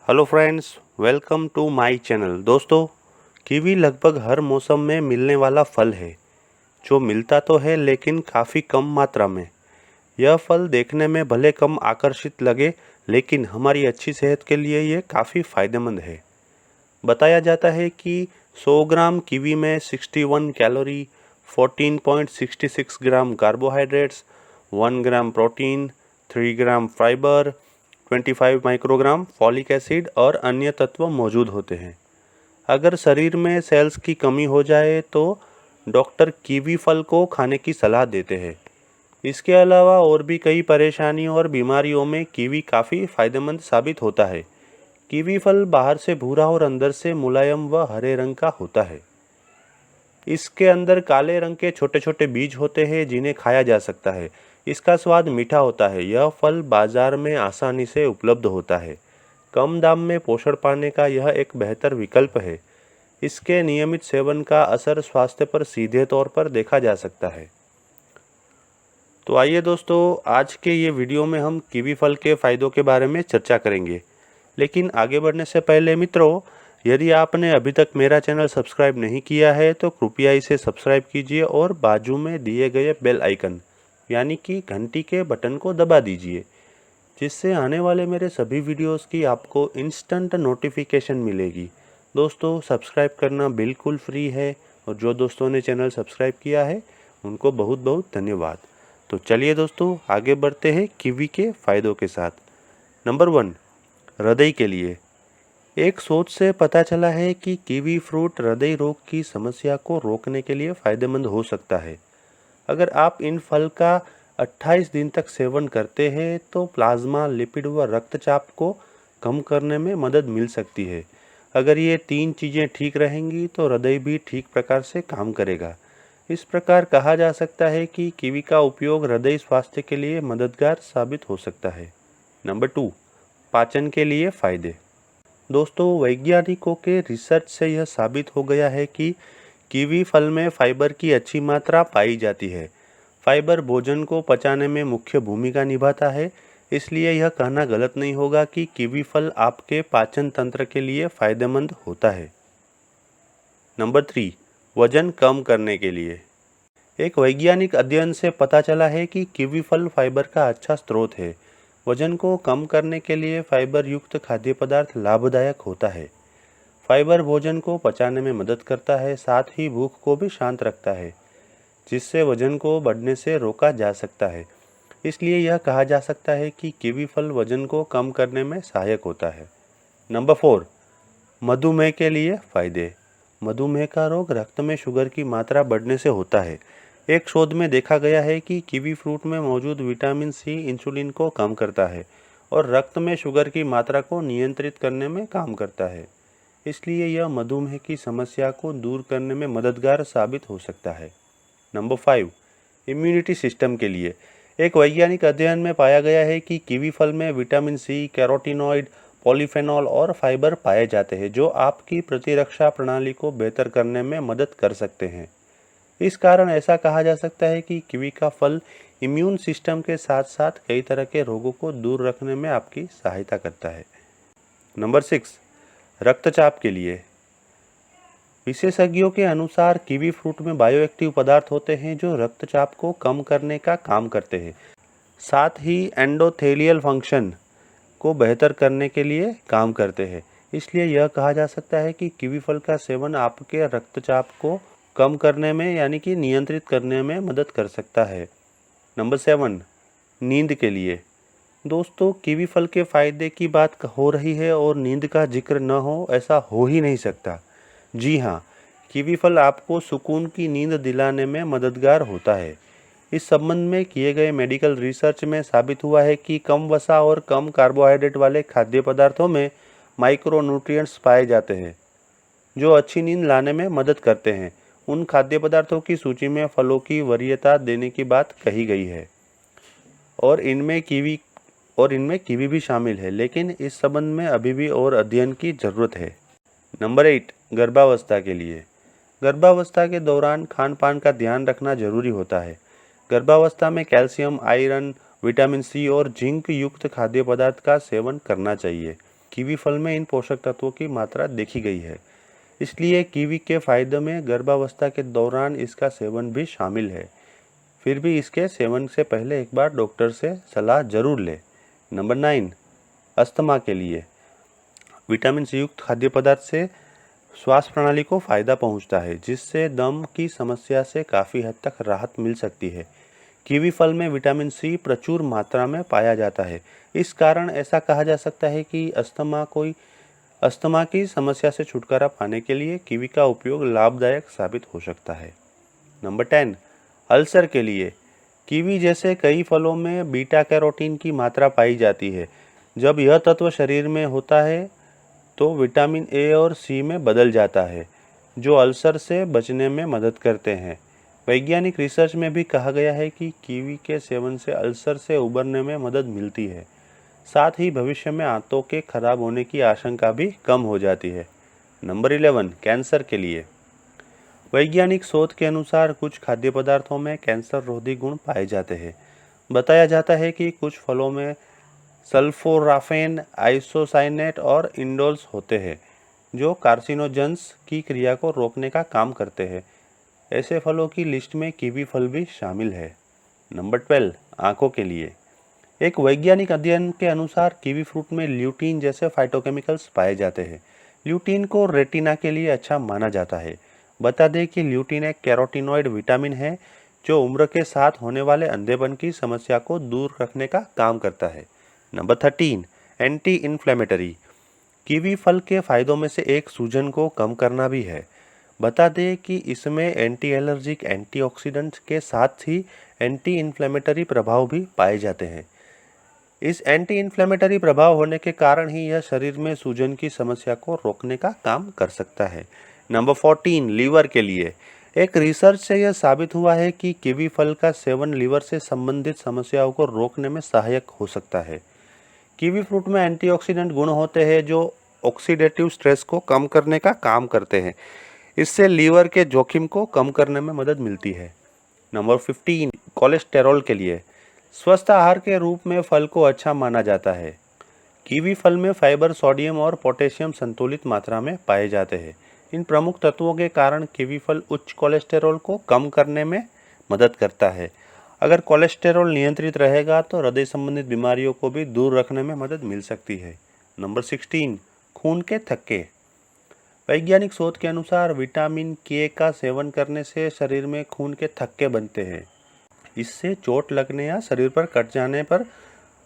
Hello friends, welcome to my channel. दोस्तों, kiwi लगभग हर मौसम में मिलने वाला फल है जो मिलता तो है लेकिन काफ़ी कम मात्रा में। यह फल देखने में भले कम आकर्षित लगे लेकिन हमारी अच्छी सेहत के लिए ये काफ़ी फ़ायदेमंद है। बताया जाता है कि 100 ग्राम कीवी में 61 कैलोरी, 14.66 ग्राम कार्बोहाइड्रेट्स, 1 ग्राम प्रोटीन, 3 ग्राम फाइबर, 25 माइक्रोग्राम फॉलिक एसिड और अन्य तत्व मौजूद होते हैं। अगर शरीर में सेल्स की कमी हो जाए तो डॉक्टर कीवी फल को खाने की सलाह देते हैं। इसके अलावा और भी कई परेशानियों और बीमारियों में कीवी काफ़ी फायदेमंद साबित होता है। कीवी फल बाहर से भूरा और अंदर से मुलायम व हरे रंग का होता है। इसके अंदर काले रंग के छोटे छोटे बीज होते हैं जिन्हें खाया जा सकता है। इसका स्वाद मीठा होता है। यह फल बाजार में आसानी से उपलब्ध होता है। कम दाम में पोषण पाने का यह एक बेहतर विकल्प है। इसके नियमित सेवन का असर स्वास्थ्य पर सीधे तौर पर देखा जा सकता है। तो आइए दोस्तों, आज के ये वीडियो में हम कीवी फल के फ़ायदों के बारे में चर्चा करेंगे। लेकिन आगे बढ़ने से पहले मित्रों, यदि आपने अभी तक मेरा चैनल सब्सक्राइब नहीं किया है तो कृपया इसे सब्सक्राइब कीजिए और बाजू में दिए गए बेल आइकन यानी कि घंटी के बटन को दबा दीजिए, जिससे आने वाले मेरे सभी वीडियोस की आपको इंस्टेंट नोटिफिकेशन मिलेगी। दोस्तों, सब्सक्राइब करना बिल्कुल फ्री है और जो दोस्तों ने चैनल सब्सक्राइब किया है उनको बहुत बहुत धन्यवाद। तो चलिए दोस्तों, आगे बढ़ते हैं कीवी के फ़ायदों के साथ। नंबर 1, हृदय के लिए। एक शोध से पता चला है कि कीवी फ्रूट हृदय रोग की समस्या को रोकने के लिए फ़ायदेमंद हो सकता है। अगर आप इन फल का 28 दिन तक सेवन करते हैं तो प्लाज्मा, लिपिड व रक्तचाप को कम करने में मदद मिल सकती है। अगर ये 3 चीज़ें ठीक रहेंगी तो हृदय भी ठीक प्रकार से काम करेगा। इस प्रकार कहा जा सकता है कि कीवी का उपयोग हृदय स्वास्थ्य के लिए मददगार साबित हो सकता है। नंबर 2, पाचन के लिए फ़ायदे। दोस्तों, वैज्ञानिकों के रिसर्च से यह साबित हो गया है कि कीवी फल में फाइबर की अच्छी मात्रा पाई जाती है। फाइबर भोजन को पचाने में मुख्य भूमिका निभाता है, इसलिए यह कहना गलत नहीं होगा कि कीवी फल आपके पाचन तंत्र के लिए फायदेमंद होता है। नंबर 3, वजन कम करने के लिए। एक वैज्ञानिक अध्ययन से पता चला है कि कीवी फल फाइबर का अच्छा स्रोत है। वजन को कम करने के लिए फाइबर युक्त खाद्य पदार्थ लाभदायक होता है। फाइबर भोजन को पचाने में मदद करता है, साथ ही भूख को भी शांत रखता है, जिससे वजन को बढ़ने से रोका जा सकता है। इसलिए यह कहा जा सकता है कि कीवी फल वजन को कम करने में सहायक होता है। नंबर 4, मधुमेह के लिए फ़ायदे। मधुमेह का रोग रक्त में शुगर की मात्रा बढ़ने से होता है। एक शोध में देखा गया है कि कीवी फ्रूट में मौजूद विटामिन सी इंसुलिन को कम करता है और रक्त में शुगर की मात्रा को नियंत्रित करने में काम करता है। इसलिए यह मधुमेह की समस्या को दूर करने में मददगार साबित हो सकता है। नंबर 5, इम्यूनिटी सिस्टम के लिए। एक वैज्ञानिक अध्ययन में पाया गया है कि कीवी फल में विटामिन सी, कैरोटीनॉइड, पॉलीफेनॉल और फाइबर पाए जाते हैं जो आपकी प्रतिरक्षा प्रणाली को बेहतर करने में मदद कर सकते हैं। इस कारण ऐसा कहा जा सकता है कि कीवी का फल इम्यून सिस्टम के साथ साथ कई तरह के रोगों को दूर रखने में आपकी सहायता करता है। नंबर 6, रक्तचाप के लिए। विशेषज्ञों के अनुसार कीवी फ्रूट में बायोएक्टिव पदार्थ होते हैं जो रक्तचाप को कम करने का काम करते हैं, साथ ही एंडोथेलियल फंक्शन को बेहतर करने के लिए काम करते हैं। इसलिए यह कहा जा सकता है कि कीवी फल का सेवन आपके रक्तचाप को कम करने में यानी कि नियंत्रित करने में मदद कर सकता है। नंबर 7, नींद के लिए। दोस्तों, कीवी फल के फ़ायदे की बात हो रही है और नींद का जिक्र न हो ऐसा हो ही नहीं सकता। जी हाँ, कीवी फल आपको सुकून की नींद दिलाने में मददगार होता है। इस संबंध में किए गए मेडिकल रिसर्च में साबित हुआ है कि कम वसा और कम कार्बोहाइड्रेट वाले खाद्य पदार्थों में माइक्रोन्यूट्रिएंट्स पाए जाते हैं जो अच्छी नींद लाने में मदद करते हैं। उन खाद्य पदार्थों की सूची में फलों की वरीयता देने की बात कही गई है और इनमें कीवी भी शामिल है, लेकिन इस संबंध में अभी भी और अध्ययन की ज़रूरत है। नंबर 8, गर्भावस्था के लिए। गर्भावस्था के दौरान खान पान का ध्यान रखना जरूरी होता है। गर्भावस्था में कैल्शियम, आयरन, विटामिन सी और जिंक युक्त खाद्य पदार्थ का सेवन करना चाहिए। कीवी फल में इन पोषक तत्वों की मात्रा देखी गई है। इसलिए कीवी के फायदे में गर्भावस्था के दौरान इसका सेवन भी शामिल है। फिर भी इसके सेवन से पहले एक बार डॉक्टर से सलाह जरूर लें। नंबर 9, अस्थमा के लिए विटामिन सी युक्त खाद्य पदार्थ से श्वास प्रणाली को फायदा पहुंचता है, जिससे दम की समस्या से काफ़ी हद तक राहत मिल सकती है। कीवी फल में विटामिन सी प्रचुर मात्रा में पाया जाता है। इस कारण ऐसा कहा जा सकता है कि अस्थमा की समस्या से छुटकारा पाने के लिए कीवी का उपयोग लाभदायक साबित हो सकता है। नंबर 10, अल्सर के लिए कीवी जैसे कई फलों में बीटा कैरोटीन की मात्रा पाई जाती है। जब यह तत्व शरीर में होता है तो विटामिन ए और सी में बदल जाता है, जो अल्सर से बचने में मदद करते हैं। वैज्ञानिक रिसर्च में भी कहा गया है कि कीवी के सेवन से अल्सर से उबरने में मदद मिलती है। साथ ही भविष्य में आंतों के खराब होने की आशंका भी कम हो जाती है। नंबर 11, कैंसर के लिए वैज्ञानिक शोध के अनुसार कुछ खाद्य पदार्थों में कैंसर रोधी गुण पाए जाते हैं। बताया जाता है कि कुछ फलों में सल्फोराफेन, आइसोसाइनेट और इंडोल्स होते हैं, जो कार्सिनोजेंस की क्रिया को रोकने का काम करते हैं। ऐसे फलों की लिस्ट में कीवी फल भी शामिल है। नंबर 12, आंखों के लिए एक वैज्ञानिक अध्ययन के अनुसार कीवी फ्रूट में ल्यूटीन जैसे फाइटोकेमिकल्स पाए जाते हैं। ल्यूटीन को रेटिना के लिए अच्छा माना जाता है। बता दें कि ल्यूटीन एक कैरोटीनॉइड विटामिन है, जो उम्र के साथ होने वाले अंधेपन की समस्या को दूर रखने का काम करता है। नंबर 13, एंटी इन्फ्लेमेटरी कीवी फल के फायदों में से एक सूजन को कम करना भी है। बता दें कि इसमें एंटी एलर्जिक, एंटीऑक्सीडेंट के साथ ही एंटी इन्फ्लेमेटरी प्रभाव भी पाए जाते हैं। इस एंटी इन्फ्लेमेटरी प्रभाव होने के कारण ही यह शरीर में सूजन की समस्या को रोकने का काम कर सकता है। नंबर 14, लीवर के लिए एक रिसर्च से यह साबित हुआ है कि कीवी फल का सेवन लीवर से संबंधित समस्याओं को रोकने में सहायक हो सकता है। कीवी फ्रूट में एंटीऑक्सीडेंट गुण होते हैं, जो ऑक्सीडेटिव स्ट्रेस को कम करने का काम करते हैं। इससे लीवर के जोखिम को कम करने में मदद मिलती है। नंबर 15, कोलेस्टेरॉल के लिए स्वस्थ आहार के रूप में फल को अच्छा माना जाता है। कीवी फल में फाइबर, सोडियम और पोटेशियम संतुलित मात्रा में पाए जाते हैं। इन प्रमुख तत्वों के कारण कीवी फल उच्च कोलेस्टेरॉल को कम करने में मदद करता है। अगर कोलेस्टेरॉल नियंत्रित रहेगा तो हृदय संबंधित बीमारियों को भी दूर रखने में मदद मिल सकती है। नंबर 16, खून के थक्के वैज्ञानिक शोध के अनुसार विटामिन के का सेवन करने से शरीर में खून के थक्के बनते हैं। इससे चोट लगने या शरीर पर कट जाने पर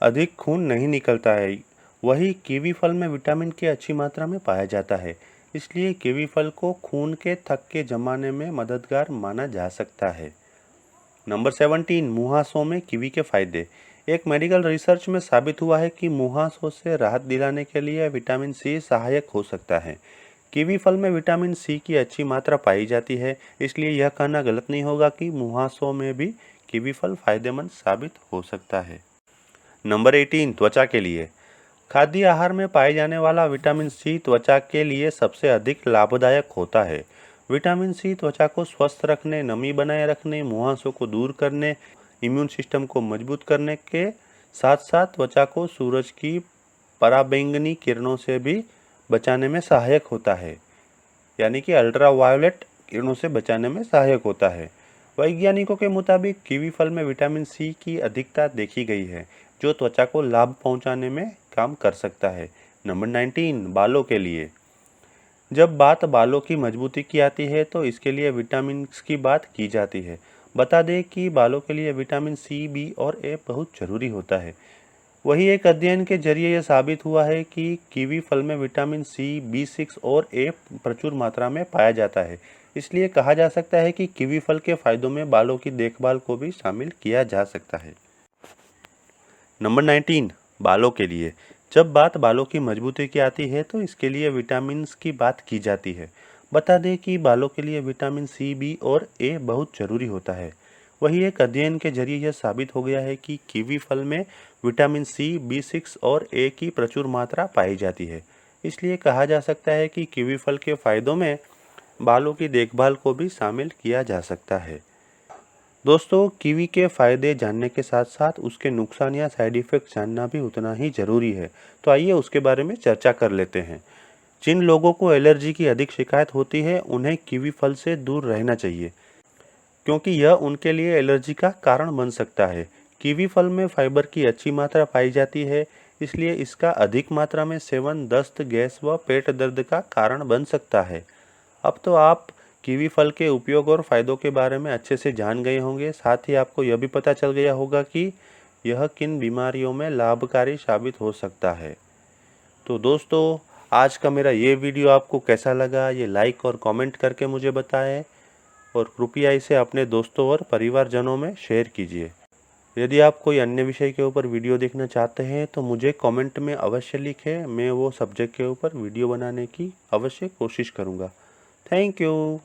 अधिक खून नहीं निकलता है। वही कीवी फल में विटामिन के अच्छी मात्रा में पाया जाता है, इसलिए कीवी फल को खून के थक्के जमाने में मददगार माना जा सकता है। नंबर 17, मुहासों में कीवी के फायदे एक मेडिकल रिसर्च में साबित हुआ है कि मुहासों से राहत दिलाने के लिए विटामिन सी सहायक हो सकता है। कीवी फल में विटामिन सी की अच्छी मात्रा पाई जाती है, इसलिए यह कहना गलत नहीं होगा कि मुहासों में भी कीवी फल फायदेमंद साबित हो सकता है। नंबर 18, त्वचा के लिए खाद्य आहार में पाए जाने वाला विटामिन सी त्वचा के लिए सबसे अधिक लाभदायक होता है। विटामिन सी त्वचा को स्वस्थ रखने, नमी बनाए रखने, मुहासों को दूर करने, इम्यून सिस्टम को मजबूत करने के साथ साथ त्वचा को सूरज की पराबैंगनी किरणों से भी बचाने में सहायक होता है, यानी कि अल्ट्रावायोलेट किरणों से बचाने में सहायक होता है। वैज्ञानिकों के मुताबिक कीवी फल में विटामिन सी की अधिकता देखी गई है, जो त्वचा को लाभ पहुंचाने में काम कर सकता है। नंबर 19, बालों के लिए जब बात बालों की मजबूती की आती है तो इसके लिए विटामिन की बात की जाती है। बता दें कि बालों के लिए विटामिन सी, बी और ए बहुत जरूरी होता है। वही एक अध्ययन के जरिए यह साबित हुआ है कि कीवी फल में विटामिन सी, B6 और ए प्रचुर मात्रा में पाया जाता है। इसलिए कहा जा सकता है कि कीवी फल के फायदों में बालों की देखभाल को भी शामिल किया जा सकता है। नंबर 19, बालों के लिए जब बात बालों की मजबूती की आती है तो इसके लिए विटामिन की बात की जाती है। बता दें कि बालों के लिए विटामिन सी, बी और ए बहुत जरूरी होता है। वही एक अध्ययन के जरिए यह साबित हो गया है कि कीवी फल में विटामिन सी, B6 और ए की प्रचुर मात्रा पाई जाती है। इसलिए कहा जा सकता है कि कीवी फल के फायदों में बालों की देखभाल को भी शामिल किया जा सकता है। दोस्तों, कीवी के फ़ायदे जानने के साथ साथ उसके नुकसान या साइड इफ़ेक्ट जानना भी उतना ही ज़रूरी है। तो आइए उसके बारे में चर्चा कर लेते हैं। जिन लोगों को एलर्जी की अधिक शिकायत होती है, उन्हें कीवी फल से दूर रहना चाहिए, क्योंकि यह उनके लिए एलर्जी का कारण बन सकता है। कीवी फल में फाइबर की अच्छी मात्रा पाई जाती है, इसलिए इसका अधिक मात्रा में सेवन दस्त, गैस व पेट दर्द का कारण बन सकता है। अब तो आप कीवी फल के उपयोग और फायदों के बारे में अच्छे से जान गए होंगे। साथ ही आपको यह भी पता चल गया होगा कि यह किन बीमारियों में लाभकारी साबित हो सकता है। तो दोस्तों, आज का मेरा ये वीडियो आपको कैसा लगा, ये लाइक और कमेंट करके मुझे बताएं और कृपया इसे अपने दोस्तों और परिवारजनों में शेयर कीजिए। यदि आप कोई अन्य विषय के ऊपर वीडियो देखना चाहते हैं तो मुझे कमेंट में अवश्य लिखें। मैं वो सब्जेक्ट के ऊपर वीडियो बनाने की अवश्य कोशिश करूँगा। Thank you.